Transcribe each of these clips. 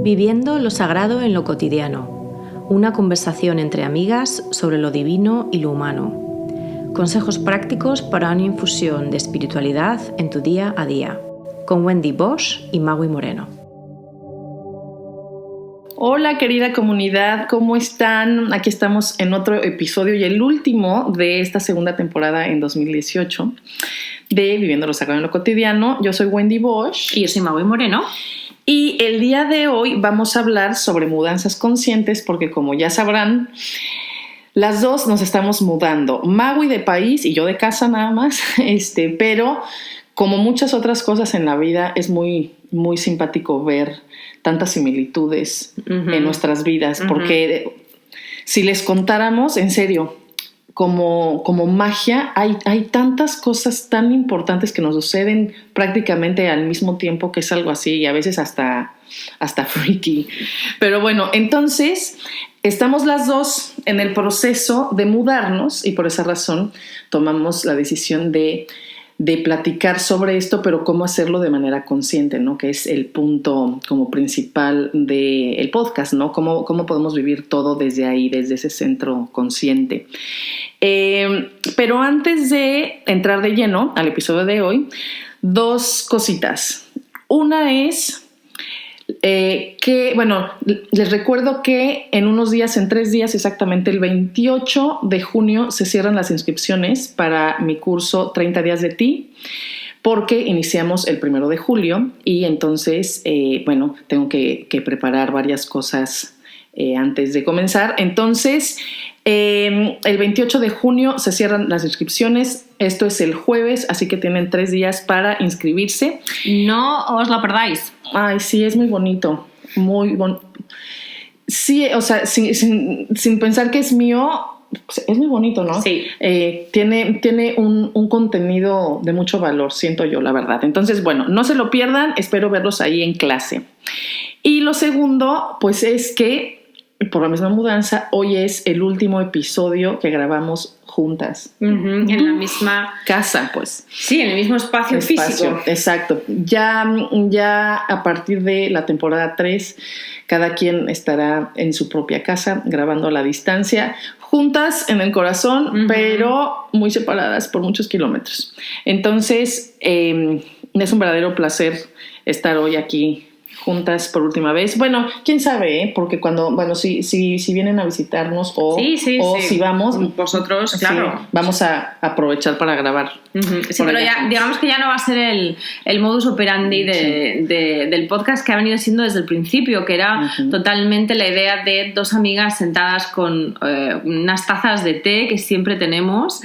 Viviendo lo sagrado en lo cotidiano. Una conversación entre amigas sobre lo divino y lo humano. Consejos prácticos para una infusión de espiritualidad en tu día a día. Con Wendy Bosch y Magui Moreno. Hola querida comunidad, ¿cómo están? Aquí estamos en otro episodio y el último de esta segunda temporada en 2018 de Viviendo lo Sagrado en lo Cotidiano. Yo soy Wendy Bosch. Y yo soy Magui Moreno. Y el día de hoy vamos a hablar sobre mudanzas conscientes porque, como ya sabrán, las dos nos estamos mudando. Magui de país y yo de casa nada más, pero como muchas otras cosas en la vida es muy, muy simpático ver tantas similitudes en nuestras vidas, porque si les contáramos, en serio, como magia, hay tantas cosas tan importantes que nos suceden prácticamente al mismo tiempo, que es algo así y a veces hasta freaky. Pero bueno, entonces estamos las dos en el proceso de mudarnos y por esa razón tomamos la decisión de platicar sobre esto, pero cómo hacerlo de manera consciente, ¿no? Que es el punto como principal del podcast, ¿no? Cómo podemos vivir todo desde ahí, desde ese centro consciente. Pero antes de entrar de lleno al episodio de hoy, dos cositas. Una es les recuerdo que en unos días, en 3 días exactamente, el 28 de junio se cierran las inscripciones para mi curso 30 días de ti, porque iniciamos el 1 de julio y entonces, tengo que preparar varias cosas antes de comenzar. Entonces, el 28 de junio se cierran las inscripciones. Esto es el jueves, así que tienen 3 días para inscribirse. No os lo perdáis. Ay, sí, es muy bonito. Muy bonito. Sí, o sea, sin pensar que es mío, es muy bonito, ¿no? Sí. Tiene un contenido de mucho valor, siento yo, la verdad. Entonces, bueno, no se lo pierdan. Espero verlos ahí en clase. Y lo segundo, pues es que por la misma mudanza, hoy es el último episodio que grabamos juntas. En la misma casa, pues. Sí, en el mismo espacio físico. Exacto. Ya a partir de la temporada 3, cada quien estará en su propia casa, grabando a la distancia, juntas en el corazón, pero muy separadas por muchos kilómetros. Entonces, es un verdadero placer estar hoy aquí juntas por última vez. Bueno, quién sabe, porque si vienen a visitarnos o si vamos, vosotros, claro, sí, vamos a aprovechar para grabar. Sí, pero ya, digamos que ya no va a ser el modus operandi del podcast que ha venido siendo desde el principio, que era totalmente la idea de dos amigas sentadas con unas tazas de té que siempre tenemos,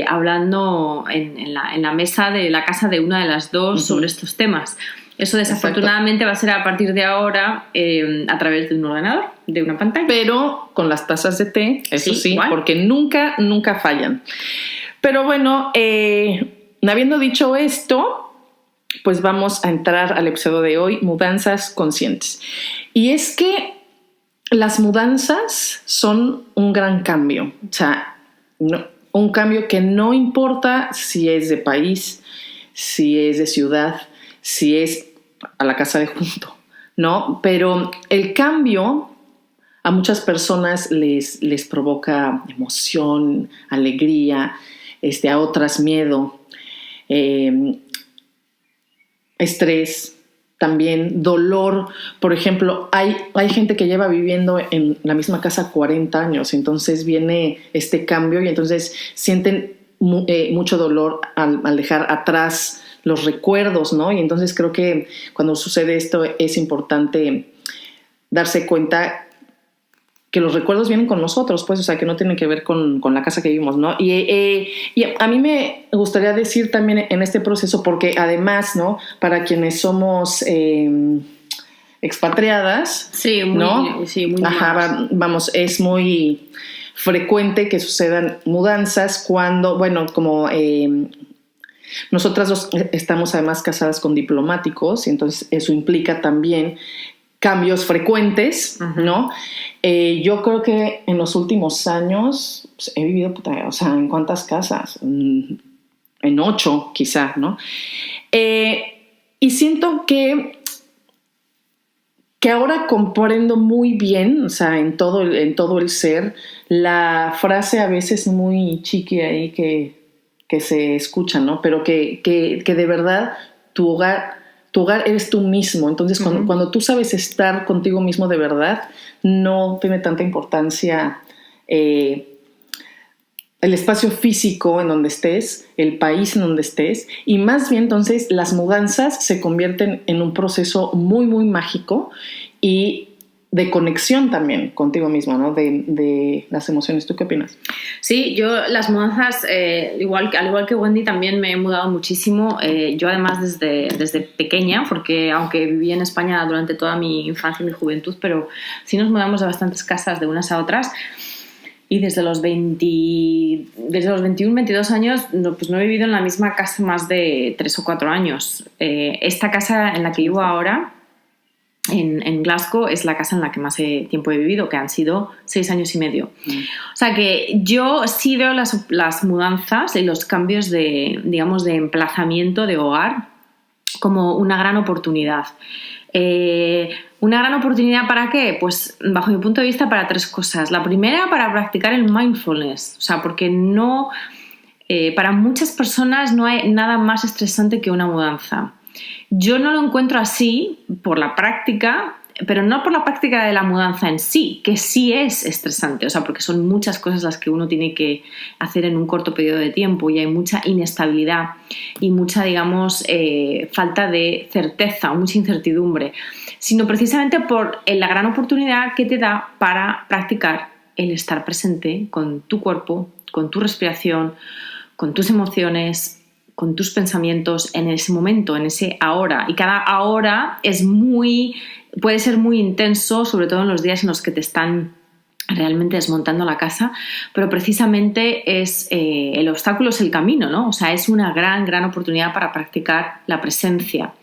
hablando en la mesa de la casa de una de las dos sobre estos temas. Eso desafortunadamente va a ser a partir de ahora a través de un ordenador, de una pantalla. Pero con las tazas de té, eso sí, igual. Porque nunca fallan. Pero bueno, habiendo dicho esto, pues vamos a entrar al episodio de hoy, mudanzas conscientes. Y es que las mudanzas son un gran cambio. O sea, un cambio que no importa si es de país, si es de ciudad, si es a la casa de junto, ¿no? Pero el cambio a muchas personas les provoca emoción, alegría, a otras miedo, estrés, también dolor. Por ejemplo, hay gente que lleva viviendo en la misma casa 40 años, entonces viene este cambio y entonces sienten mucho dolor al dejar atrás los recuerdos, ¿no? Y entonces creo que cuando sucede esto es importante darse cuenta que los recuerdos vienen con nosotros, pues, o sea, que no tienen que ver con la casa que vivimos, ¿no? Y a mí me gustaría decir también en este proceso, porque además, ¿no? Para quienes somos expatriadas, sí, muy, ¿no? Sí, muy vamos, es muy frecuente que sucedan mudanzas cuando, como nosotras dos estamos además casadas con diplomáticos y entonces eso implica también cambios frecuentes, ¿no? Yo creo que en los últimos años pues, he vivido, ¿en cuántas casas? En 8 quizá, ¿no? Y siento que que ahora comprendo muy bien, o sea, en todo el ser, la frase a veces muy chiqui ahí que se escucha, ¿no? Pero que de verdad tu hogar eres tú mismo. Entonces, cuando tú sabes estar contigo mismo de verdad, no tiene tanta importancia el espacio físico en donde estés, el país en donde estés, y más bien entonces las mudanzas se convierten en un proceso muy, muy mágico y de conexión también contigo mismo, ¿no? De las emociones. ¿Tú qué opinas? Sí, yo las mudanzas, al igual que Wendy, también me he mudado muchísimo. Yo además desde pequeña, porque aunque viví en España durante toda mi infancia y mi juventud, pero sí nos mudamos de bastantes casas de unas a otras. Y desde los 21, 22 años, pues no he vivido en la misma casa más de 3 o 4 años. Esta casa en la que vivo ahora, en Glasgow, es la casa en la que más tiempo he vivido, que han sido 6 años y medio. O sea que yo sí veo las mudanzas y los cambios de emplazamiento de hogar como una gran oportunidad. ¿Una gran oportunidad para qué? Pues bajo mi punto de vista para 3 cosas. La primera, para practicar el mindfulness, o sea, porque para muchas personas no hay nada más estresante que una mudanza. Yo no lo encuentro así por la práctica, pero no por la práctica de la mudanza en sí, que sí es estresante, o sea, porque son muchas cosas las que uno tiene que hacer en un corto periodo de tiempo y hay mucha inestabilidad y mucha, falta de certeza, mucha incertidumbre, sino precisamente por la gran oportunidad que te da para practicar el estar presente con tu cuerpo, con tu respiración, con tus emociones, con tus pensamientos en ese momento, en ese ahora. Y cada ahora puede ser muy intenso, sobre todo en los días en los que te están realmente desmontando la casa, pero precisamente el obstáculo es el camino, ¿no? O sea, es una gran oportunidad para practicar la presencia.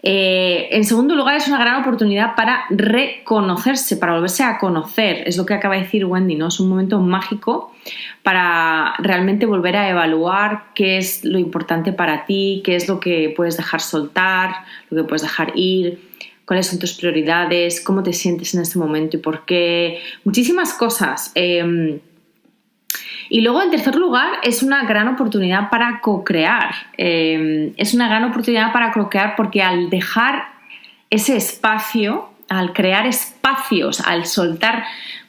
En segundo lugar, es una gran oportunidad para reconocerse, para volverse a conocer. Es lo que acaba de decir Wendy, ¿no? Es un momento mágico para realmente volver a evaluar qué es lo importante para ti, qué es lo que puedes dejar soltar, lo que puedes dejar ir, cuáles son tus prioridades, cómo te sientes en este momento y por qué. Muchísimas cosas. Y luego, en tercer lugar, es una gran oportunidad para co-crear. Es una gran oportunidad para co-crear porque al dejar ese espacio, al crear espacios, al soltar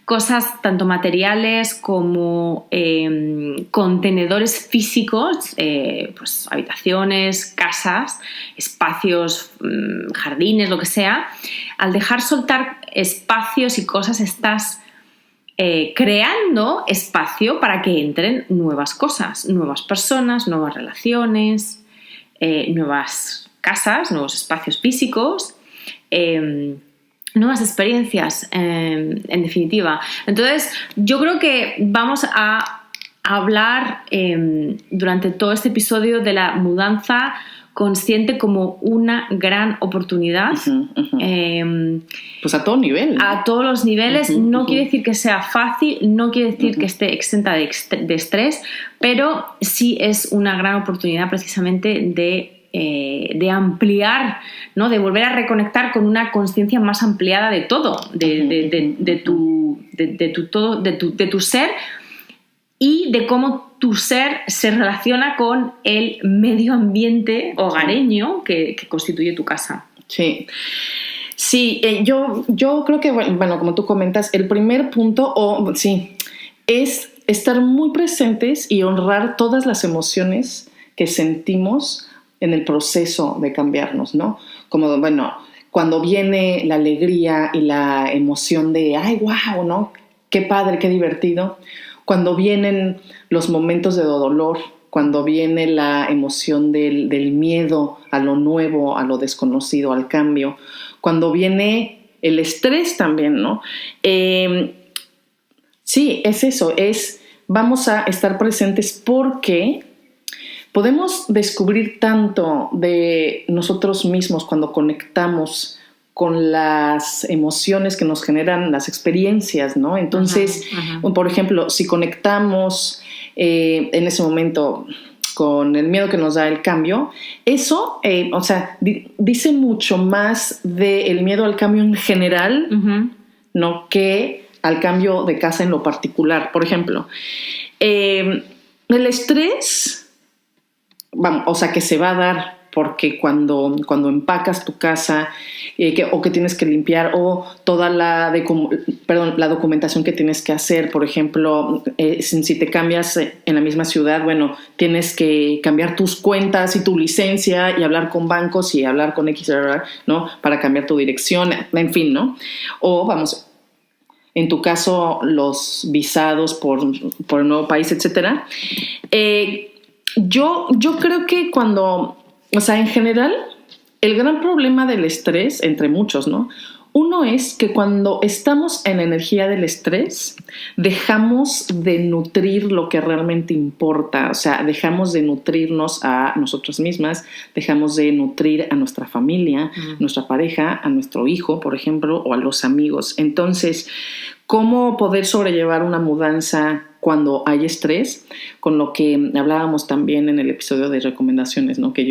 cosas tanto materiales como contenedores físicos, pues habitaciones, casas, espacios, jardines, lo que sea, al dejar soltar espacios y cosas estás creando espacio para que entren nuevas cosas, nuevas personas, nuevas relaciones, nuevas casas, nuevos espacios físicos, nuevas experiencias, en definitiva. Entonces, yo creo que vamos a hablar durante todo este episodio de la mudanza consciente como una gran oportunidad. Pues a todo nivel, ¿no? A todos los niveles. No quiere decir que sea fácil, no quiere decir que esté exenta de estrés, pero sí es una gran oportunidad precisamente de ampliar, ¿no? De volver a reconectar con una conciencia más ampliada de todo, de tu ser y de cómo tu ser se relaciona con el medio ambiente hogareño que constituye tu casa. Sí, yo creo que, bueno, como tú comentas, el primer punto, es estar muy presentes y honrar todas las emociones que sentimos en el proceso de cambiarnos, ¿no? Como, bueno, cuando viene la alegría y la emoción de, ¡ay, wow!, ¿no? ¡Qué padre, qué divertido! Cuando vienen los momentos de dolor, cuando viene la emoción del miedo a lo nuevo, a lo desconocido, al cambio, cuando viene el estrés también, ¿no? Sí, es eso, vamos a estar presentes porque podemos descubrir tanto de nosotros mismos cuando conectamos con las emociones que nos generan las experiencias, ¿no? Entonces, por ejemplo, si conectamos en ese momento con el miedo que nos da el cambio, eso, dice mucho más del miedo al cambio en general, ¿no? Que al cambio de casa en lo particular. Por ejemplo, el estrés, que se va a dar porque cuando empacas tu casa o que tienes que limpiar o toda la documentación que tienes que hacer, por ejemplo, si te cambias en la misma ciudad, bueno, tienes que cambiar tus cuentas y tu licencia y hablar con bancos y hablar con X, ¿no? Para cambiar tu dirección, en fin, ¿no? O en tu caso, los visados por el nuevo país, etcétera. Yo creo que en general, el gran problema del estrés, entre muchos, ¿no? Uno es que cuando estamos en la energía del estrés, dejamos de nutrir lo que realmente importa. O sea, dejamos de nutrirnos a nosotras mismas, dejamos de nutrir a nuestra familia, nuestra pareja, a nuestro hijo, por ejemplo, o a los amigos. Entonces, ¿cómo poder sobrellevar una mudanza cuando hay estrés? Con lo que hablábamos también en el episodio de recomendaciones, ¿no? Que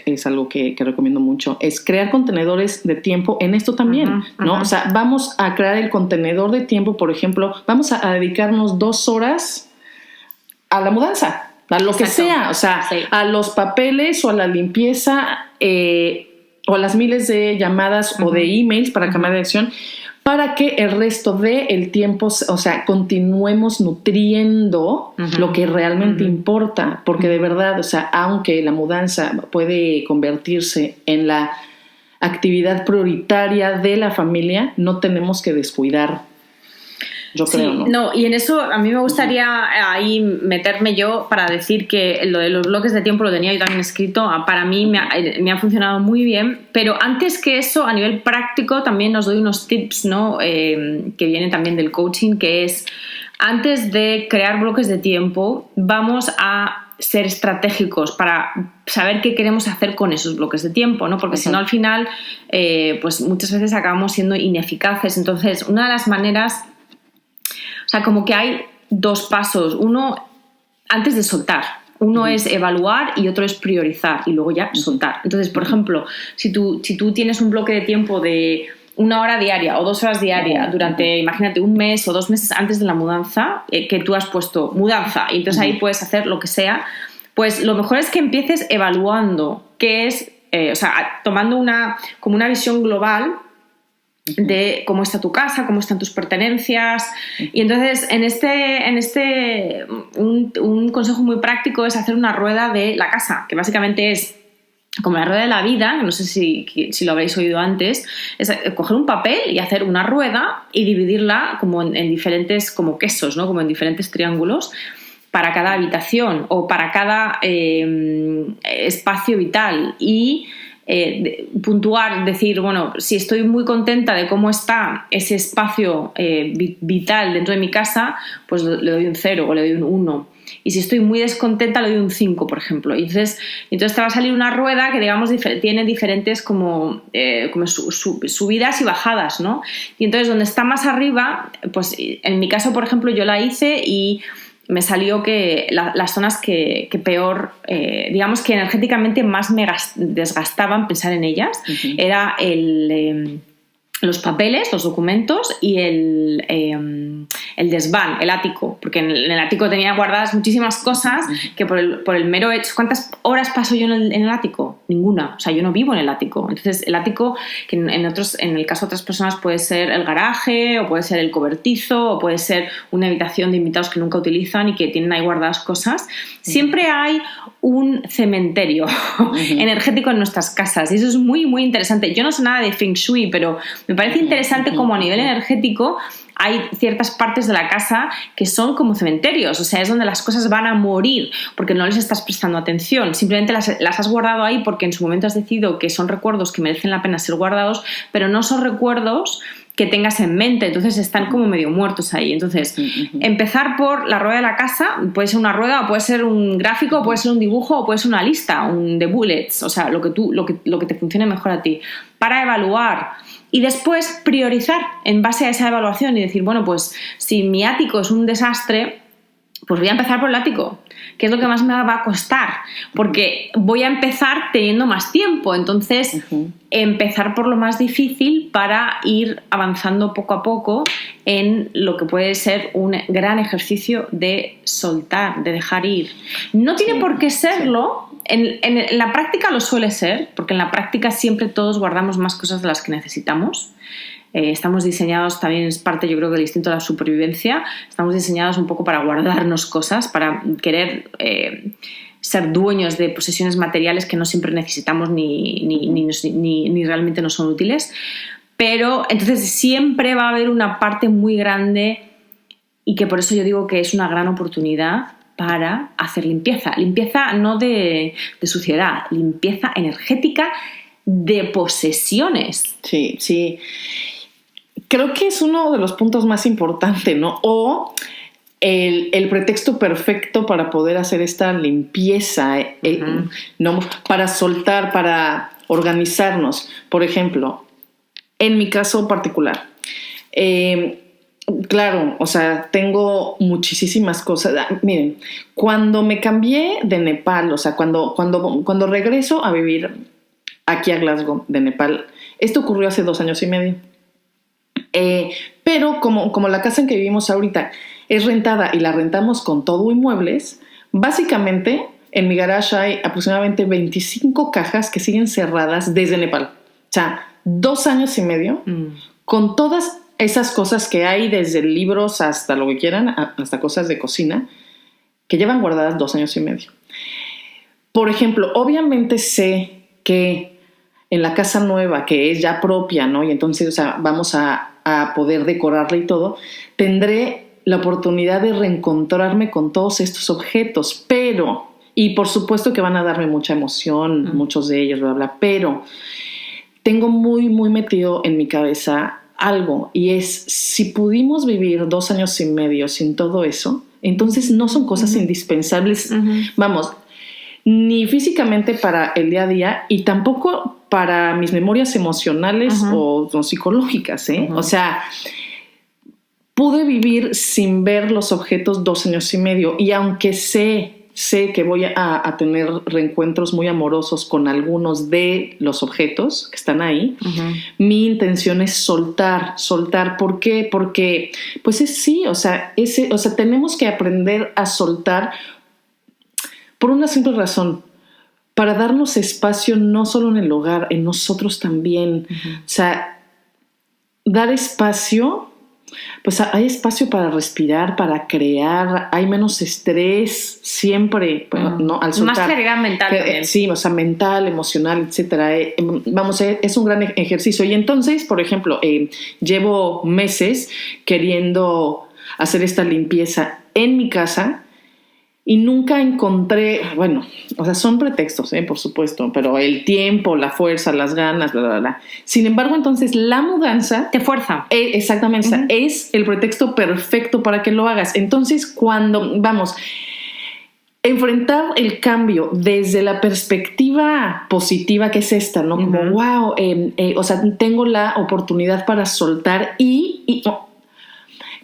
es algo que recomiendo mucho, es crear contenedores de tiempo en esto también, ¿no? O sea, vamos a crear el contenedor de tiempo, por ejemplo, vamos a dedicarnos 2 horas a la mudanza, a lo que sea, o sea, a los papeles o a la limpieza o a las miles de llamadas o de emails para cambiar de dirección, para que el resto del tiempo, continuemos nutriendo lo que realmente importa, porque de verdad, aunque la mudanza puede convertirse en la actividad prioritaria de la familia, no tenemos que descuidar. Yo creo, ¿no? No, y en eso a mí me gustaría ahí meterme yo para decir que lo de los bloques de tiempo lo tenía yo también escrito. Para mí me ha funcionado muy bien, pero antes que eso, a nivel práctico, también os doy unos tips, ¿no? Que vienen también del coaching, que es, antes de crear bloques de tiempo, vamos a ser estratégicos para saber qué queremos hacer con esos bloques de tiempo, ¿no? Porque si no, al final, pues muchas veces acabamos siendo ineficaces. Entonces, una de las maneras... como que hay 2 pasos. Uno, antes de soltar. Uno es evaluar y otro es priorizar y luego ya soltar. Entonces, por ejemplo, si tú tienes un bloque de tiempo de 1 hora diaria o 2 horas diarias durante, imagínate, 1 mes o 2 meses antes de la mudanza, que tú has puesto mudanza y entonces ahí puedes hacer lo que sea, pues lo mejor es que empieces evaluando qué es, tomando una visión global de cómo está tu casa, cómo están tus pertenencias. Y entonces un consejo muy práctico es hacer una rueda de la casa, que básicamente es como la rueda de la vida. No sé si lo habréis oído antes. Es coger un papel y hacer una rueda y dividirla como en diferentes como quesos, ¿no? Como en diferentes triángulos para cada habitación o para cada espacio vital, y puntuar, decir, bueno, si estoy muy contenta de cómo está ese espacio vital dentro de mi casa, pues le doy un 0 o le doy un 1. Y si estoy muy descontenta, le doy un 5, por ejemplo. Y entonces te va a salir una rueda que, digamos, tiene diferentes como subidas y bajadas, ¿no? Y entonces, donde está más arriba, pues en mi caso, por ejemplo, yo la hice y me salió que las zonas que peor, digamos que energéticamente más me desgastaban pensar en ellas, era los papeles, los documentos y el desván, el ático, porque en el ático tenía guardadas muchísimas cosas que por el mero hecho... ¿Cuántas horas paso yo en el ático? Ninguna. O sea, yo no vivo en el ático. Entonces, el ático, que en el caso de otras personas puede ser el garaje, o puede ser el cobertizo, o puede ser una habitación de invitados que nunca utilizan y que tienen ahí guardadas cosas. Siempre hay un cementerio energético en nuestras casas, y eso es muy, muy interesante. Yo no sé nada de Feng Shui, pero me parece interesante cómo a nivel energético hay ciertas partes de la casa que son como cementerios, o sea, es donde las cosas van a morir porque no les estás prestando atención, simplemente las has guardado ahí porque en su momento has decidido que son recuerdos que merecen la pena ser guardados, pero no son recuerdos que tengas en mente, entonces están como medio muertos ahí. Entonces, empezar por la rueda de la casa, puede ser una rueda, o puede ser un gráfico, o puede ser un dibujo, o puede ser una lista, de bullets, o sea, lo que te funcione mejor a ti, para evaluar y después priorizar en base a esa evaluación y decir, bueno, pues si mi ático es un desastre, pues voy a empezar por el ático, que es lo que más me va a costar, porque voy a empezar teniendo más tiempo, entonces empezar por lo más difícil para ir avanzando poco a poco en lo que puede ser un gran ejercicio de soltar, de dejar ir. No tiene por qué serlo, en la práctica lo suele ser, porque en la práctica siempre todos guardamos más cosas de las que necesitamos. Estamos diseñados, también es parte, yo creo, que del instinto de la supervivencia, estamos diseñados un poco para guardarnos cosas, para querer ser dueños de posesiones materiales que no siempre necesitamos ni realmente nos son útiles. Pero entonces siempre va a haber una parte muy grande, y que por eso yo digo que es una gran oportunidad para hacer limpieza. Limpieza no de suciedad, limpieza energética de posesiones. Sí, sí. Creo que es uno de los puntos más importantes, ¿no? O el pretexto perfecto para poder hacer esta limpieza, ¿no? Para soltar, para organizarnos. Por ejemplo, en mi caso particular, claro, o sea, tengo muchísimas cosas. Miren, cuando me cambié de Nepal, o sea, cuando regreso a vivir aquí a Glasgow, de Nepal, esto ocurrió hace 2 años y medio. Pero como la casa en que vivimos ahorita es rentada y la rentamos con todo y muebles, básicamente en mi garage hay aproximadamente 25 cajas que siguen cerradas desde Nepal. O sea, 2 años y medio con todas esas cosas que hay, desde libros hasta lo que quieran, hasta cosas de cocina, que llevan guardadas 2 años y medio. Por ejemplo, obviamente sé que en la casa nueva, que es ya propia, ¿no? Y entonces, o sea, vamos a poder decorarla y todo, tendré la oportunidad de reencontrarme con todos estos objetos, pero, y por supuesto que van a darme mucha emoción, muchos de ellos, bla, bla, pero tengo muy, muy metido en mi cabeza algo, y es, si pudimos vivir 2 años y medio sin todo eso, entonces no son cosas indispensables, vamos, ni físicamente para el día a día, y tampoco para mis memorias emocionales o psicológicas, ¿eh? O sea, pude vivir sin ver los objetos 2 años y medio, y aunque sé que voy a tener reencuentros muy amorosos con algunos de los objetos que están ahí, mi intención es soltar. ¿Por qué? Porque, pues o sea, tenemos que aprender a soltar por una simple razón, para darnos espacio no solo en el hogar, en nosotros también. O sea, dar espacio, pues hay espacio para respirar, para crear, hay menos estrés siempre, ¿no? Al soltar. Más claridad mental también. Sí, o sea, mental, emocional, etcétera. Vamos, es un gran ejercicio. Y entonces, por ejemplo, llevo meses queriendo hacer esta limpieza en mi casa, y nunca encontré, bueno, o sea, son pretextos, por supuesto, pero el tiempo, la fuerza, las ganas, bla, bla, bla. Sin embargo, entonces, la mudanza te fuerza. Exactamente, es el pretexto perfecto para que lo hagas. Entonces, cuando, vamos, enfrentar el cambio desde la perspectiva positiva que es esta, ¿no? Como, wow, o sea, tengo la oportunidad para soltar y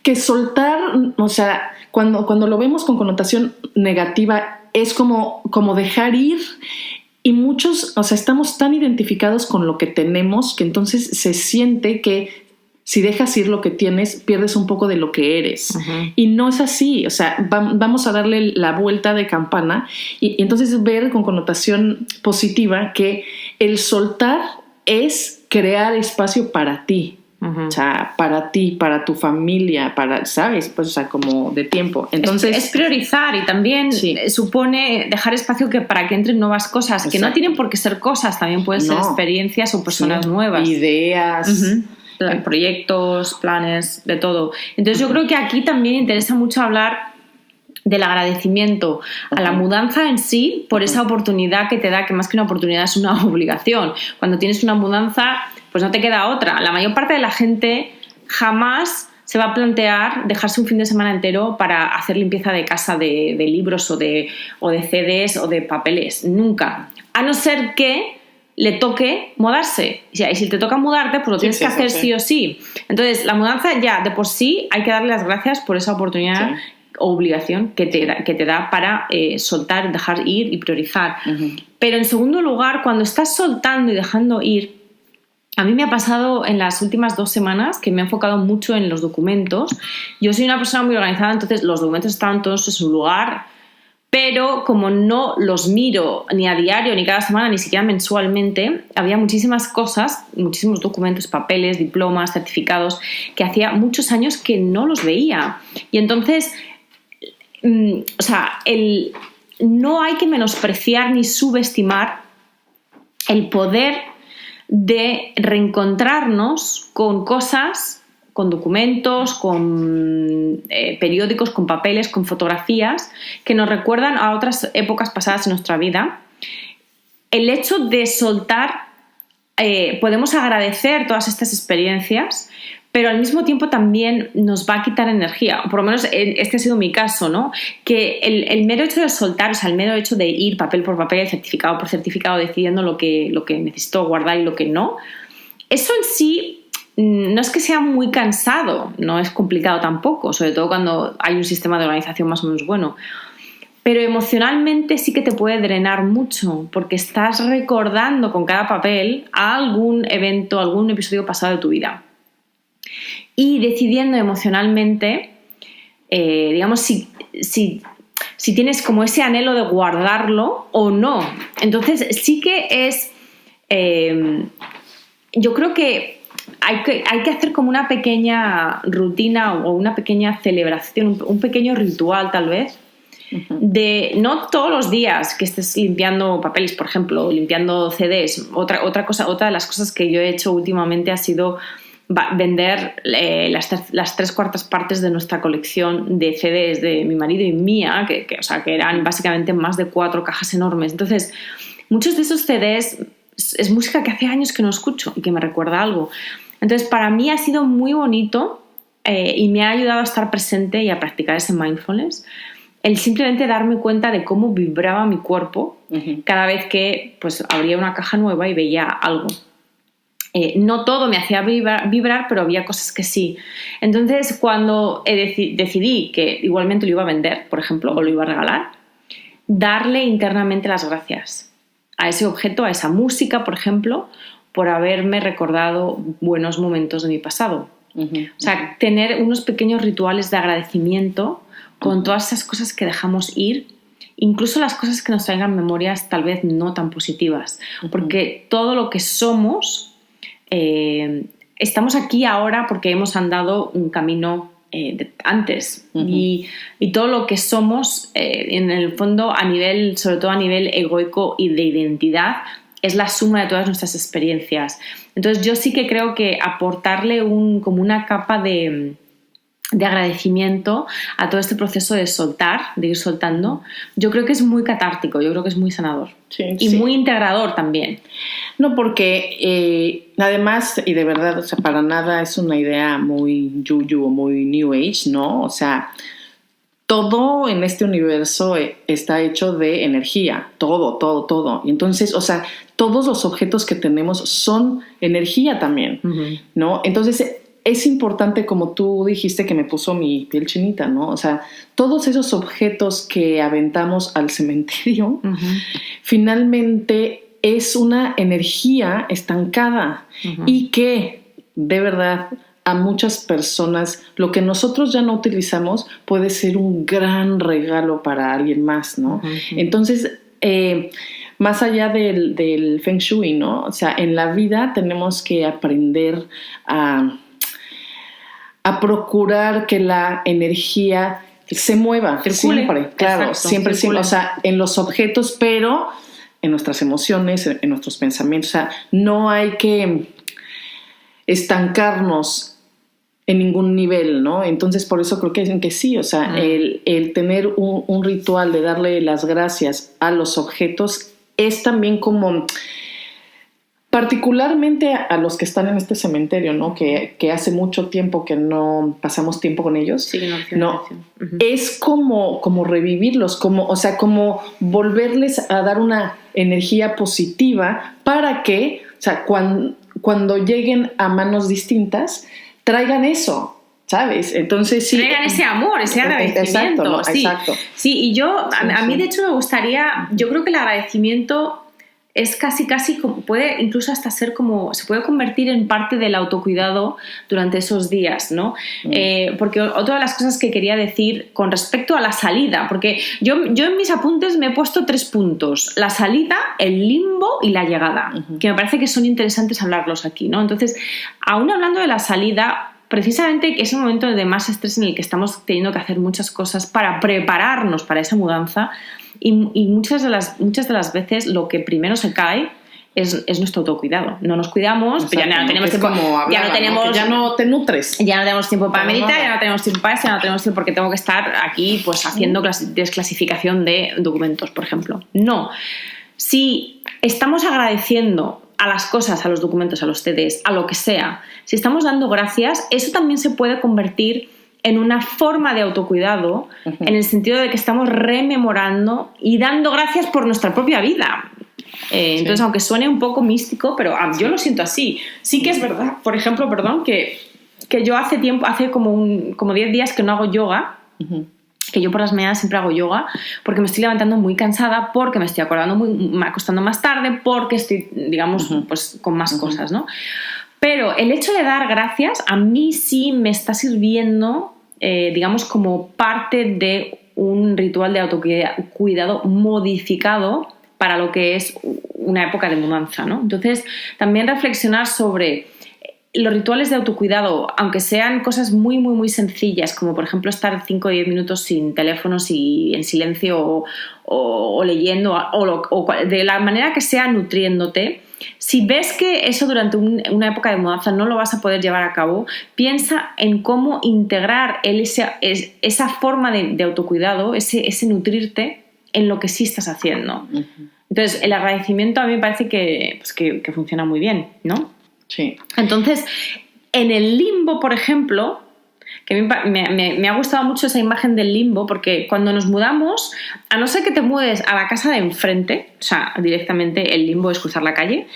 que soltar, o sea, cuando lo vemos con connotación negativa, es como dejar ir, y muchos, o sea, estamos tan identificados con lo que tenemos que entonces se siente que si dejas ir lo que tienes, pierdes un poco de lo que eres. Y no es así, o sea, vamos a darle la vuelta de campana y entonces ver con connotación positiva que el soltar es crear espacio para ti. O sea, para ti, para tu familia, ¿sabes? Pues, o sea, como de tiempo. Entonces, es priorizar, y también supone dejar espacio para que entren nuevas cosas. Exacto. Que no tienen por qué ser cosas, también pueden ser experiencias o personas nuevas. Ideas. Proyectos, planes, de todo. Entonces yo creo que aquí también interesa mucho hablar del agradecimiento a la mudanza en sí, por esa oportunidad que te da, que más que una oportunidad es una obligación. Cuando tienes una mudanza, pues no te queda otra. La mayor parte de la gente jamás se va a plantear dejarse un fin de semana entero para hacer limpieza de casa, de libros o de CDs o de papeles. Nunca. A no ser que le toque mudarse. Y si te toca mudarte, pues lo tienes que hacer sí o sí. Entonces, la mudanza ya de por sí hay que darle las gracias por esa oportunidad obligación que te da para soltar, dejar ir y priorizar. Pero en segundo lugar, cuando estás soltando y dejando ir, a mí me ha pasado en las últimas 2 semanas que me he enfocado mucho en los documentos. Yo soy una persona muy organizada, entonces los documentos estaban todos en su lugar, pero como no los miro ni a diario, ni cada semana, ni siquiera mensualmente, había muchísimas cosas, muchísimos documentos, papeles, diplomas, certificados, que hacía muchos años que no los veía. Y entonces, no hay que menospreciar ni subestimar el poder de reencontrarnos con cosas, con documentos, con periódicos, con papeles, con fotografías que nos recuerdan a otras épocas pasadas en nuestra vida. El hecho de soltar, podemos agradecer todas estas experiencias, pero al mismo tiempo también nos va a quitar energía. Por lo menos este ha sido mi caso, ¿no? Que el mero hecho de soltar, o sea, el mero hecho de ir papel por papel, certificado por certificado, decidiendo lo que necesito guardar y lo que no, eso en sí no es que sea muy cansado, no es complicado tampoco, sobre todo cuando hay un sistema de organización más o menos bueno. Pero emocionalmente sí que te puede drenar mucho, porque estás recordando con cada papel a algún evento, algún episodio pasado de tu vida. Y decidiendo emocionalmente, digamos, si tienes como ese anhelo de guardarlo o no. Entonces sí que es, yo creo que hay que hacer como una pequeña rutina o una pequeña celebración, un pequeño ritual tal vez, de no todos los días que estés limpiando papeles, por ejemplo, limpiando CDs. Otra de las cosas que yo he hecho últimamente ha sido vender las 3/4 partes de nuestra colección de CDs de mi marido y mía, que eran básicamente más de 4 cajas enormes. Entonces, muchos de esos CDs es música que hace años que no escucho y que me recuerda algo. Entonces, para mí ha sido muy bonito y me ha ayudado a estar presente y a practicar ese mindfulness, el simplemente darme cuenta de cómo vibraba mi cuerpo cada vez que pues, abría una caja nueva y veía algo. No todo me hacía vibrar, pero había cosas que sí. Entonces, cuando decidí que igualmente lo iba a vender, por ejemplo, o lo iba a regalar, darle internamente las gracias a ese objeto, a esa música, por ejemplo, por haberme recordado buenos momentos de mi pasado. O sea, tener unos pequeños rituales de agradecimiento con todas esas cosas que dejamos ir, incluso las cosas que nos traigan memorias tal vez no tan positivas, porque todo lo que somos, estamos aquí ahora porque hemos andado un camino antes y todo lo que somos en el fondo sobre todo a nivel egoico y de identidad, es la suma de todas nuestras experiencias. Entonces yo sí que creo que aportarle como una capa de agradecimiento a todo este proceso de soltar, de ir soltando, yo creo que es muy catártico, yo creo que es muy sanador y muy integrador también. No, porque además, y de verdad, o sea, para nada es una idea muy yuyu o muy new age, ¿no? O sea, todo en este universo está hecho de energía, todo. Y entonces, o sea, todos los objetos que tenemos son energía también, ¿no? Entonces, es importante, como tú dijiste, que me puso mi piel chinita, ¿no? O sea, todos esos objetos que aventamos al cementerio, finalmente es una energía estancada y que, de verdad, a muchas personas, lo que nosotros ya no utilizamos puede ser un gran regalo para alguien más, ¿no? Entonces, más allá del Feng Shui, ¿no? O sea, en la vida tenemos que aprender a procurar que la energía se mueva, circule, siempre, claro, exacto, siempre, circule. O sea, en los objetos, pero en nuestras emociones, en nuestros pensamientos. O sea, no hay que estancarnos en ningún nivel, ¿no? Entonces, por eso creo que dicen que sí, o sea, el tener un ritual de darle las gracias a los objetos es también como, particularmente a los que están en este cementerio, ¿no? Que hace mucho tiempo que no pasamos tiempo con ellos. Sí, no, es como revivirlos, o sea, como volverles a dar una energía positiva para que, o sea, cuando lleguen a manos distintas, traigan eso, ¿sabes? Entonces sí. Traigan ese amor, ese agradecimiento. Exacto, sí. exacto. Sí, y yo, a mí de hecho me gustaría, yo creo que el agradecimiento es casi como, puede incluso hasta ser como, se puede convertir en parte del autocuidado durante esos días, ¿no? Porque otra de las cosas que quería decir con respecto a la salida, porque yo en mis apuntes me he puesto 3 puntos: la salida, el limbo y la llegada, que me parece que son interesantes hablarlos aquí, ¿no? Entonces, aún hablando de la salida, precisamente que es un momento de más estrés en el que estamos teniendo que hacer muchas cosas para prepararnos para esa mudanza, y muchas de las veces lo que primero se cae es nuestro autocuidado. No nos cuidamos, pero ya no tenemos tiempo, ya no te nutres. Ya no tenemos tiempo para meditar, ya no tenemos tiempo para eso, ya no tenemos tiempo porque tengo que estar aquí pues haciendo desclasificación de documentos, por ejemplo. No. Si estamos agradeciendo a las cosas, a los documentos, a los CDs, a lo que sea, si estamos dando gracias, eso también se puede convertir en una forma de autocuidado, en el sentido de que estamos rememorando y dando gracias por nuestra propia vida. Entonces, aunque suene un poco místico, pero yo lo siento así. Sí que es verdad, por ejemplo, que yo hace como 10 días que no hago yoga, que yo por las mañanas siempre hago yoga, porque me estoy levantando muy cansada, porque me estoy acostando más tarde, porque estoy, digamos, pues con más cosas, ¿no? Pero el hecho de dar gracias a mí sí me está sirviendo, digamos, como parte de un ritual de autocuidado modificado para lo que es una época de mudanza, ¿no? Entonces, también reflexionar sobre los rituales de autocuidado, aunque sean cosas muy, muy, muy sencillas, como por ejemplo estar 5 o 10 minutos sin teléfonos y en silencio o leyendo, o de la manera que sea, nutriéndote. Si ves que eso durante una época de mudanza no lo vas a poder llevar a cabo, piensa en cómo integrar esa forma de autocuidado, ese nutrirte, en lo que sí estás haciendo. Entonces, el agradecimiento a mí me parece que funciona muy bien, ¿no? Sí. Entonces, en el limbo, por ejemplo, que me ha gustado mucho esa imagen del limbo, porque cuando nos mudamos, a no ser que te mudes a la casa de enfrente, o sea, directamente el limbo es cruzar la calle,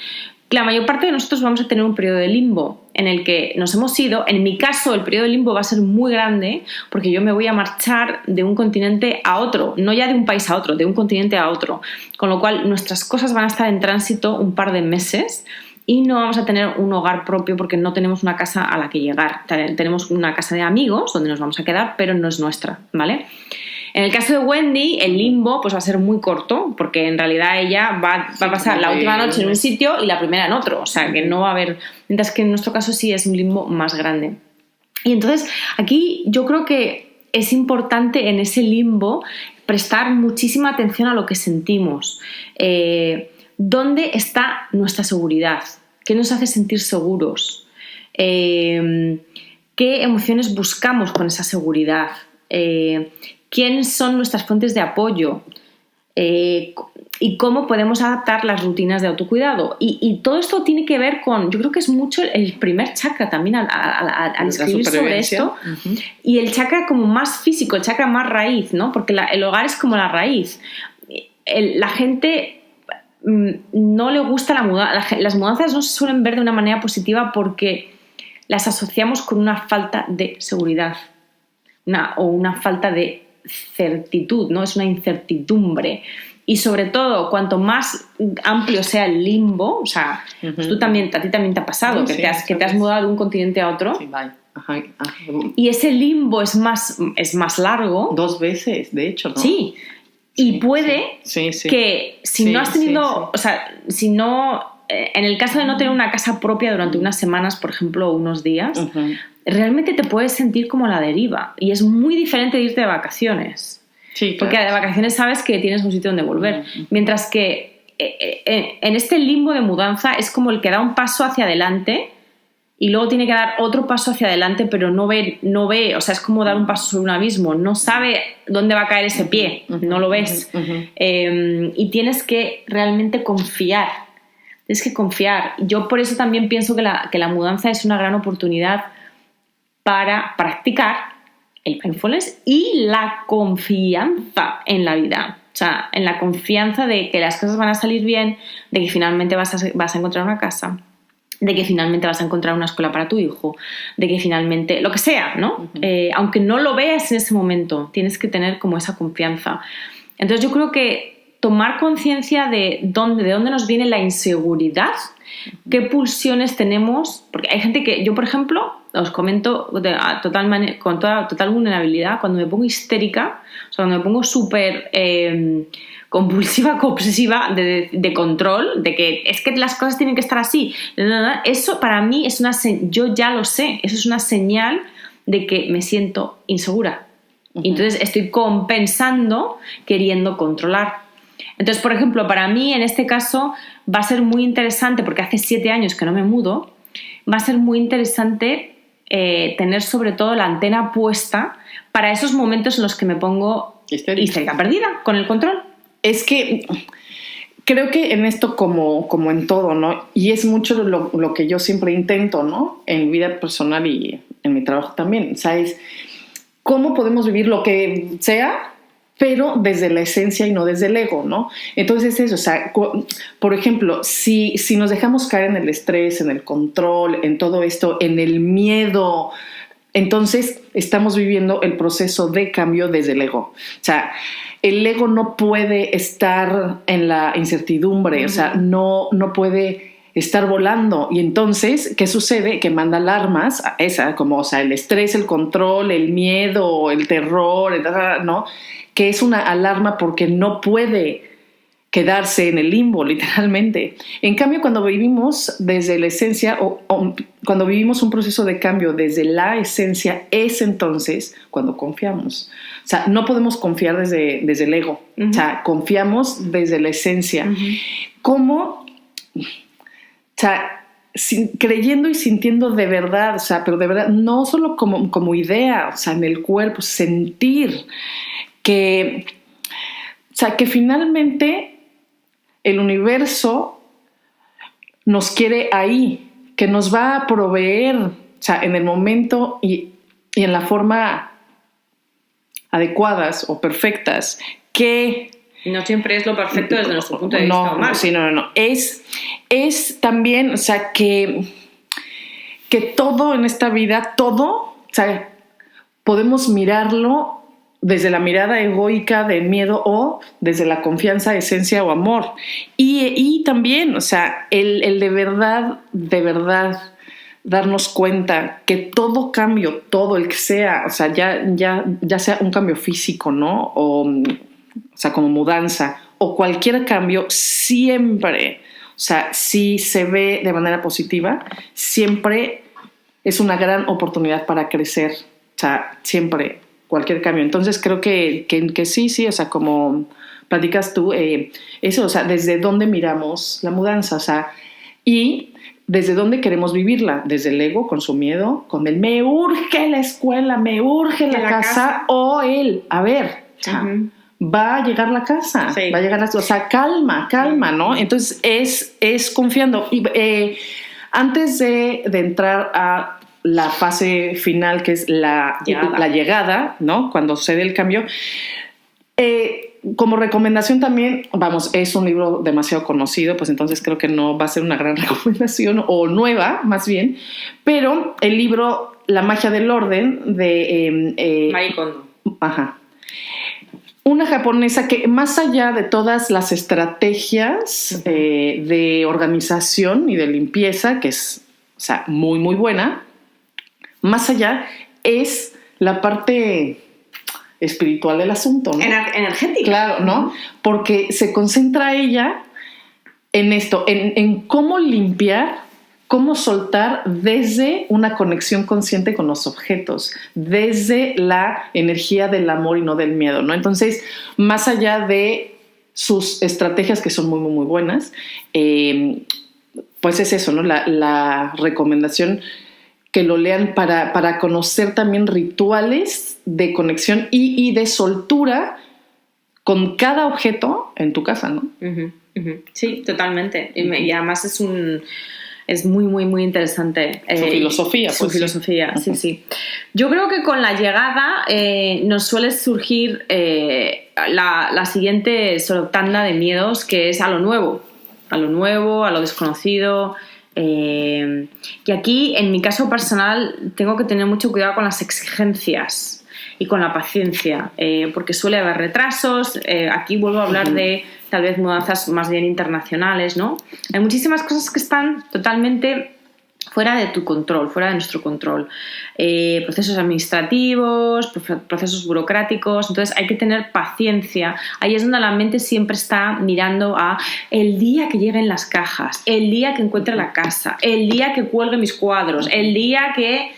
la mayor parte de nosotros vamos a tener un periodo de limbo en el que nos hemos ido. En mi caso, el periodo de limbo va a ser muy grande porque yo me voy a marchar de un continente a otro, no ya de un país a otro, de un continente a otro, con lo cual nuestras cosas van a estar en tránsito un par de meses y no vamos a tener un hogar propio porque no tenemos una casa a la que llegar. Tenemos una casa de amigos donde nos vamos a quedar, pero no es nuestra, ¿vale? En el caso de Wendy, el limbo pues va a ser muy corto, porque en realidad ella va a pasar la última noche en un sitio y la primera en otro, o sea que no va a haber, mientras que en nuestro caso sí es un limbo más grande. Y entonces aquí yo creo que es importante en ese limbo prestar muchísima atención a lo que sentimos. ¿Dónde está nuestra seguridad? ¿Qué nos hace sentir seguros? ¿Qué emociones buscamos con esa seguridad? ¿Quiénes son nuestras fuentes de apoyo? Y cómo podemos adaptar las rutinas de autocuidado. Y todo esto tiene que ver con, yo creo que es mucho el primer chakra también al escribir sobre esto. Y el chakra como más físico, el chakra más raíz, ¿no? Porque el hogar es como la raíz. La gente no le gusta la mudanza. Las mudanzas no se suelen ver de una manera positiva porque las asociamos con una falta de seguridad o una falta de certitud, ¿no? Es una incertidumbre. Y sobre todo, cuanto más amplio sea el limbo, o sea, pues a ti también te ha pasado, que te has mudado de un continente a otro. Sí, vale. Ajá. Y ese limbo es más largo. 2 veces, de hecho, ¿no? Sí. Y puede que si no has tenido, o sea, si no, en el caso de no tener una casa propia durante unas semanas, por ejemplo, o unos días, realmente te puedes sentir como a la deriva. Y es muy diferente de irte de vacaciones. Sí, claro. Porque de vacaciones sabes que tienes un sitio donde volver. Mientras que en este limbo de mudanza es como el que da un paso hacia adelante y luego tiene que dar otro paso hacia adelante, pero no ve, o sea, es como dar un paso sobre un abismo, no sabe dónde va a caer ese pie, no lo ves. Y tienes que realmente confiar. Tienes que confiar. Yo por eso también pienso que la mudanza es una gran oportunidad para practicar el mindfulness y la confianza en la vida. O sea, en la confianza de que las cosas van a salir bien, de que finalmente vas a encontrar una casa, de que finalmente vas a encontrar una escuela para tu hijo, de que finalmente, lo que sea, ¿no? Aunque no lo veas en ese momento, tienes que tener como esa confianza. Entonces yo creo que tomar conciencia de dónde nos viene la inseguridad, qué pulsiones tenemos, porque hay gente que, yo por ejemplo, os comento con total vulnerabilidad, cuando me pongo histérica, o sea, cuando me pongo súper compulsiva, obsesiva de control, de que es que las cosas tienen que estar así, eso para mí es yo ya lo sé, eso es una señal de que me siento insegura. Y entonces estoy compensando queriendo controlar. Entonces, por ejemplo, para mí en este caso va a ser muy interesante, porque hace 7 años que no me mudo, va a ser muy interesante tener sobre todo la antena puesta para esos momentos en los que me pongo histérica perdida con el control. Es que creo que en esto como en todo, ¿no? Y es mucho lo que yo siempre intento, ¿no? En mi vida personal y en mi trabajo también, ¿sabes? ¿Cómo podemos vivir lo que sea, pero desde la esencia y no desde el ego, ¿no? Entonces eso, o sea, por ejemplo, si nos dejamos caer en el estrés, en el control, en todo esto, en el miedo, entonces estamos viviendo el proceso de cambio desde el ego. O sea, el ego no puede estar en la incertidumbre, o sea, no puede estar volando. Y entonces, ¿qué sucede? Que manda alarmas, como, o sea, el estrés, el control, el miedo, el terror, ¿no? Que es una alarma porque no puede quedarse en el limbo, literalmente. En cambio, cuando vivimos desde la esencia, o cuando vivimos un proceso de cambio desde la esencia, es entonces cuando confiamos. O sea, no podemos confiar desde el ego. O sea, confiamos desde la esencia. ¿Cómo? O sea, creyendo y sintiendo de verdad, o sea, pero de verdad, no solo como idea, o sea, en el cuerpo, sentir que, o sea, que finalmente el universo nos quiere ahí, que nos va a proveer, o sea, en el momento y en la forma adecuadas o perfectas, que no siempre es lo perfecto desde nuestro punto de vista humano. Sí, no. Es también, o sea, que todo en esta vida, todo, o sea, podemos mirarlo desde la mirada egoica del miedo o desde la confianza, esencia o amor. Y también, o sea, el de verdad darnos cuenta que todo cambio, todo el que sea, o sea, ya sea un cambio físico, ¿no? O sea, como mudanza o cualquier cambio, siempre, o sea, si se ve de manera positiva, siempre es una gran oportunidad para crecer. O sea, siempre, cualquier cambio. Entonces creo que sí, o sea, como platicas tú, eso, o sea, desde dónde miramos la mudanza, o sea, y desde dónde queremos vivirla, desde el ego, con su miedo, con el me urge la escuela, me urge la casa, o el, a ver, va a llegar la casa, va a llegar o sea, calma, ¿no? Entonces es confiando. Y antes de entrar a la fase final, que es la llegada, ¿no? Cuando sucede el cambio, como recomendación también, vamos, es un libro demasiado conocido, pues entonces creo que no va a ser una gran recomendación, o nueva, más bien, pero el libro La magia del orden de Marie Kondo. Ajá. Una japonesa que, más allá de todas las estrategias de organización y de limpieza, que es, o sea, muy, muy buena, más allá es la parte espiritual del asunto, ¿no? Energética. Claro, ¿no? Porque se concentra ella en esto, en cómo limpiar, cómo soltar desde una conexión consciente con los objetos, desde la energía del amor y no del miedo, ¿no? Entonces, más allá de sus estrategias, que son muy, muy, muy buenas, pues es eso, ¿no? La recomendación que lo lean para conocer también rituales de conexión y de soltura con cada objeto en tu casa, ¿no? Sí, totalmente. Y además es muy, muy, muy interesante. Su filosofía. Su filosofía, sí. Yo creo que con la llegada nos suele surgir la siguiente tanda de miedos, que es a lo nuevo, a lo desconocido, Y aquí, en mi caso personal, tengo que tener mucho cuidado con las exigencias y con la paciencia, porque suele haber retrasos. Aquí vuelvo a hablar de tal vez mudanzas más bien internacionales, ¿no? Hay muchísimas cosas que están totalmente fuera de tu control, fuera de nuestro control. Procesos administrativos, procesos burocráticos, entonces hay que tener paciencia. Ahí es donde la mente siempre está mirando a el día que lleguen las cajas, el día que encuentre la casa, el día que cuelgue mis cuadros, el día que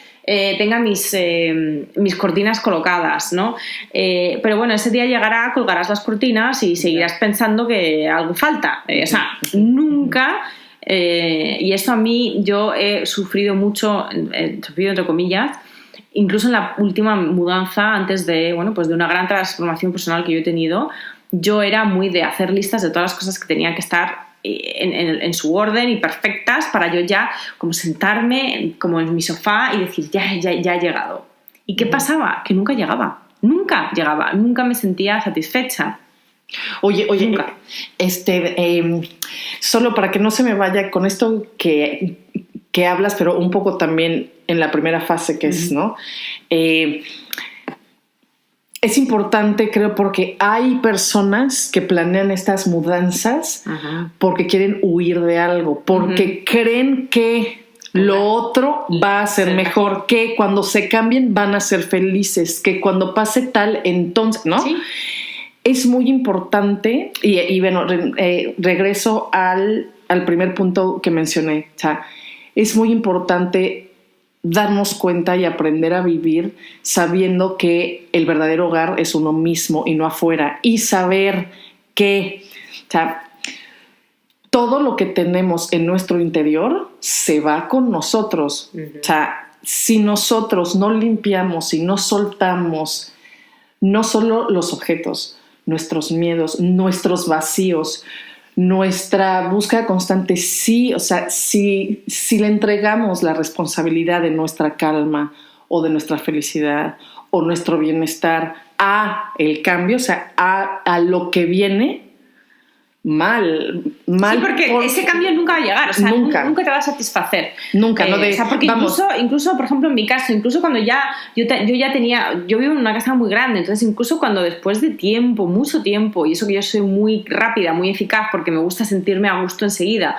tenga mis cortinas colocadas, ¿no? Pero bueno, ese día llegará, colgarás las cortinas y seguirás pensando que algo falta. O sea, nunca... y esto a mí, yo he sufrido mucho, sufrido entre comillas, incluso en la última mudanza, antes de, bueno, pues de una gran transformación personal que yo he tenido, yo era muy de hacer listas de todas las cosas que tenían que estar en su orden y perfectas para yo ya como sentarme como en mi sofá y decir ya he llegado. ¿Y qué pasaba? Que nunca llegaba, nunca me sentía satisfecha. Oye, solo para que no se me vaya con esto que hablas, pero un poco también en la primera fase que es, ¿no? Es importante, creo, porque hay personas que planean estas mudanzas porque quieren huir de algo, porque creen que lo otro va a ser mejor, que cuando se cambien van a ser felices, que cuando pase tal, entonces, ¿no? Sí. Es muy importante, y bueno, regreso al primer punto que mencioné. O sea, es muy importante darnos cuenta y aprender a vivir sabiendo que el verdadero hogar es uno mismo y no afuera. Y saber que, o sea, todo lo que tenemos en nuestro interior se va con nosotros. O sea, si nosotros no limpiamos y no soltamos no solo los objetos, nuestros miedos, nuestros vacíos, nuestra búsqueda constante, sí, o sea, si le entregamos la responsabilidad de nuestra calma o de nuestra felicidad o nuestro bienestar a el cambio, o sea, a lo que viene, mal. Sí, porque ese cambio nunca va a llegar, o sea, nunca te va a satisfacer. Nunca, no de... O sea, porque incluso, por ejemplo, en mi caso, incluso cuando yo vivo en una casa muy grande, entonces incluso cuando después de tiempo, mucho tiempo, y eso que yo soy muy rápida, muy eficaz, porque me gusta sentirme a gusto enseguida,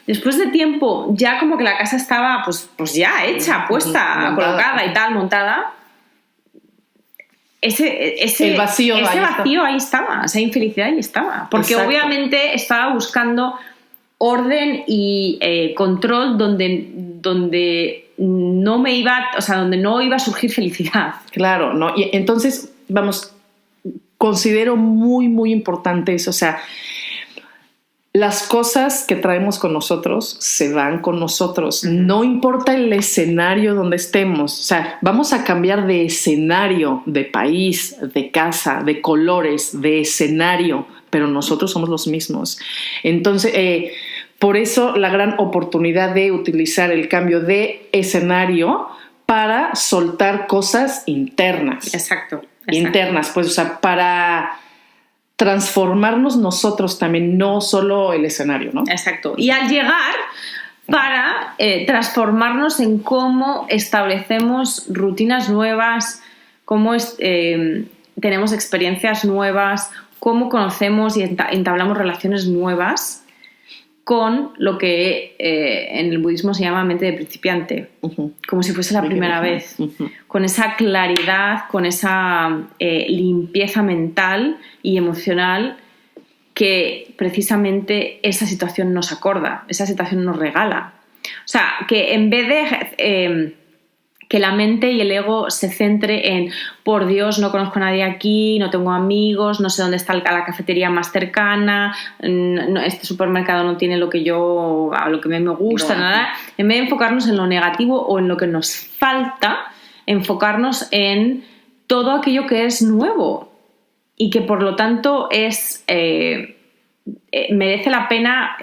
después de tiempo, ya como que la casa estaba pues ya hecha, puesta, colocada y tal, montada, ese vacío ahí estaba, esa infelicidad ahí estaba, porque obviamente estaba buscando orden y control donde no me iba, o sea, donde no iba a surgir felicidad. Claro, no. Y entonces, vamos, considero muy, muy importante eso, o sea, las cosas que traemos con nosotros se van con nosotros. No importa el escenario donde estemos. O sea, vamos a cambiar de escenario, de país, de casa, de colores, de escenario, pero nosotros somos los mismos. Entonces, por eso la gran oportunidad de utilizar el cambio de escenario para soltar cosas internas. Exacto. Internas, pues, o sea, para transformarnos nosotros también, no solo el escenario, ¿no? Exacto. Y al llegar, para transformarnos en cómo establecemos rutinas nuevas, cómo tenemos experiencias nuevas, cómo conocemos y entablamos relaciones nuevas con lo que en el budismo se llama mente de principiante, como si fuese la primera vez, con esa claridad, con esa limpieza mental y emocional que precisamente esa situación nos acorda, esa situación nos regala. O sea, que en vez de que la mente y el ego se centre en, por Dios, no conozco a nadie aquí, no tengo amigos, no sé dónde está la cafetería más cercana, este supermercado no tiene lo que a mí me gusta, nada. En vez de enfocarnos en lo negativo o en lo que nos falta, enfocarnos en todo aquello que es nuevo y que por lo tanto merece la pena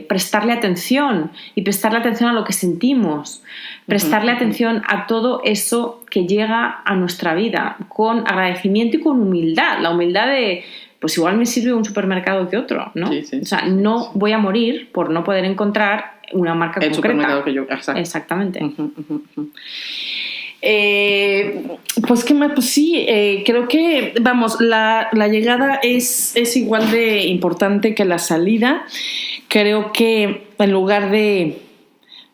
prestarle atención y prestarle atención a lo que sentimos, prestarle atención a todo eso que llega a nuestra vida con agradecimiento y con humildad. La humildad de, pues igual me sirve un supermercado que otro, ¿no? Sí. O sea, no voy a morir por no poder encontrar una marca el concreta. supermercado que yo... Exacto. Exactamente. Pues qué más, pues sí, creo que, vamos, la llegada es igual de importante que la salida. Creo que en lugar de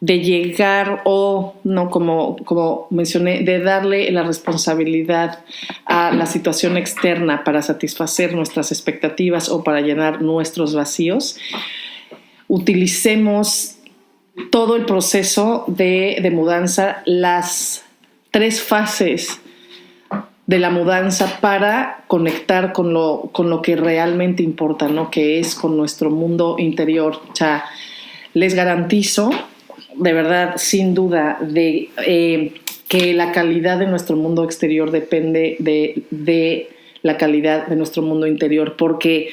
llegar o, no, como mencioné, de darle la responsabilidad a la situación externa para satisfacer nuestras expectativas o para llenar nuestros vacíos, utilicemos todo el proceso de mudanza, las 3 fases de la mudanza para conectar con lo que realmente importa, ¿no? Que es con nuestro mundo interior. O sea, les garantizo, de verdad, sin duda, que la calidad de nuestro mundo exterior depende de la calidad de nuestro mundo interior, porque,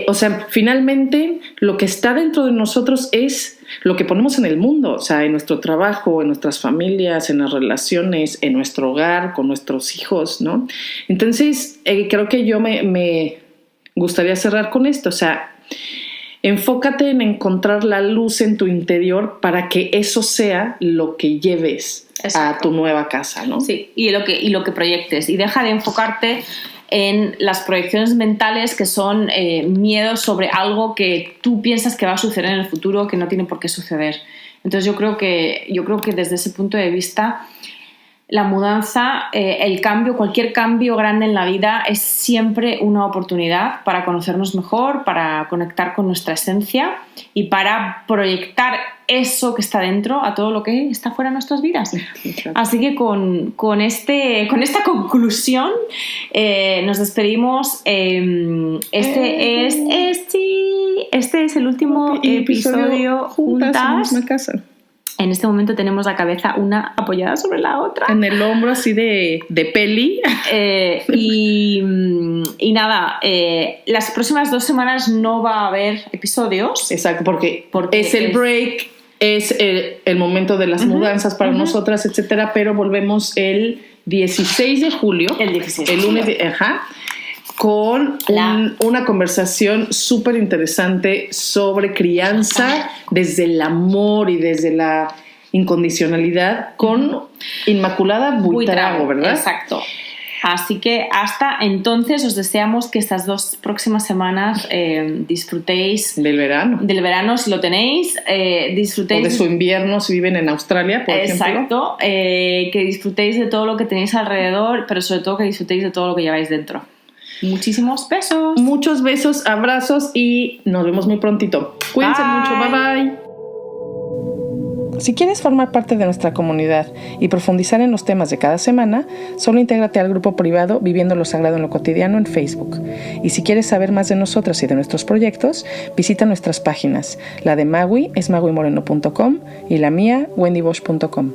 o sea, finalmente lo que está dentro de nosotros es lo que ponemos en el mundo, o sea, en nuestro trabajo, en nuestras familias, en las relaciones, en nuestro hogar, con nuestros hijos, ¿no? Entonces, creo que yo me gustaría cerrar con esto, o sea, enfócate en encontrar la luz en tu interior para que eso sea lo que lleves a tu nueva casa, ¿no? Sí, y lo que proyectes, y deja de enfocarte en las proyecciones mentales que son miedos sobre algo que tú piensas que va a suceder en el futuro, que no tiene por qué suceder. Entonces yo creo que desde ese punto de vista la mudanza, el cambio, cualquier cambio grande en la vida es siempre una oportunidad para conocernos mejor, para conectar con nuestra esencia y para proyectar eso que está dentro a todo lo que está fuera de nuestras vidas. Así que con esta conclusión nos despedimos. Este es el último episodio juntas. En una casa. En este momento tenemos la cabeza una apoyada sobre la otra. En el hombro así de peli. Y nada, las próximas 2 semanas no va a haber episodios. Exacto, porque es el break, es el momento de las mudanzas para nosotras, etcétera, pero volvemos el 16 de julio. El 16 de el lunes, con una conversación súper interesante sobre crianza desde el amor y desde la incondicionalidad con Inmaculada Buitrago, ¿verdad? Exacto. Así que hasta entonces os deseamos que estas 2 próximas semanas disfrutéis del verano. Del verano si lo tenéis, disfrutéis. O de su invierno si viven en Australia, por ejemplo. Exacto. Que disfrutéis de todo lo que tenéis alrededor, pero sobre todo que disfrutéis de todo lo que lleváis dentro. Muchísimos besos. Muchos besos, abrazos y nos vemos muy prontito. Cuídense mucho. Bye bye. Si quieres formar parte de nuestra comunidad y profundizar en los temas de cada semana, solo intégrate al grupo privado Viviendo lo Sagrado en lo Cotidiano en Facebook. Y si quieres saber más de nosotras y de nuestros proyectos, visita nuestras páginas. La de Magui es maguimoreno.com y la mía, wendybosch.com.